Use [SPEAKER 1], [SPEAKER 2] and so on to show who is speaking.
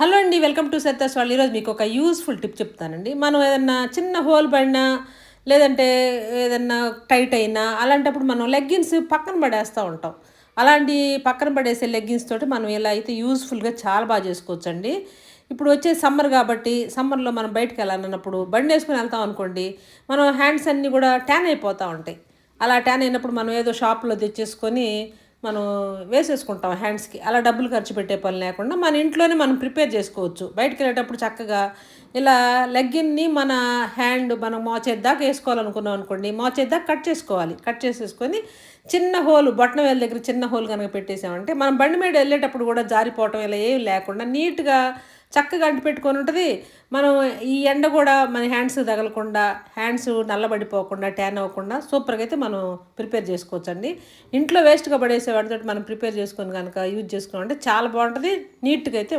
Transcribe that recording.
[SPEAKER 1] Hello అండి, welcome to సత్తాస్ వాళ్ళు. ఈరోజు మీకు ఒక యూస్ఫుల్ టిప్ చెప్తానండి. మనం ఏదన్నా చిన్న హోల్ పడినా, లేదంటే ఏదన్నా టైట్ అయినా, అలాంటప్పుడు మనం లెగ్గిన్స్ పక్కన పడేస్తూ ఉంటాం. అలాంటి పక్కన పడేసే లెగ్గిన్స్ తోటి మనం ఇలా అయితే యూస్ఫుల్గా చాలా బాగా చేసుకోవచ్చండి. ఇప్పుడు వచ్చే సమ్మర్ కాబట్టి, సమ్మర్లో మనం బయటకు వెళ్ళాలన్నప్పుడు బండి వేసుకుని వెళ్తాం అనుకోండి, మనం హ్యాండ్స్ అన్నీ కూడా ట్యాన్ అయిపోతూ ఉంటాయి. అలా ట్యాన్ అయినప్పుడు మనం ఏదో షాప్లో తెచ్చేసుకొని మనం వేసేసుకుంటాం హ్యాండ్స్కి. అలా డబ్బులు ఖర్చు పెట్టే పని లేకుండా మన ఇంట్లోనే మనం ప్రిపేర్ చేసుకోవచ్చు. బయటికి వెళ్ళేటప్పుడు చక్కగా ఇలా లెగ్గిన్ని మన హ్యాండ్ మనం మోచేతి దాకా వేసుకోవాలనుకున్నాం అనుకోండి, మోచేతి దాకా కట్ చేసుకోవాలి. కట్ చేసేసుకొని చిన్న హోల్, బొట్టన వేలు దగ్గర చిన్న హోల్ కనుక పెట్టేసామంటే మనం బండి మీద వెళ్ళేటప్పుడు కూడా జారిపోవటం ఇలా ఏం లేకుండా నీట్గా చక్కగా అంటి పెట్టుకొని ఉంటుంది. మనం ఈ ఎండ కూడా మన హ్యాండ్స్ తగలకుండా, హ్యాండ్స్ నల్లబడిపోకుండా, ట్యాన్ అవ్వకుండా సూపర్గా అయితే మనం ప్రిపేర్ చేసుకోవచ్చండి. ఇంట్లో వేస్ట్గా పడేసే వాటితో మనం ప్రిపేర్ చేసుకొని కనుక యూజ్ చేసుకున్నామంటే చాలా బాగుంటుంది, నీట్గా అయితే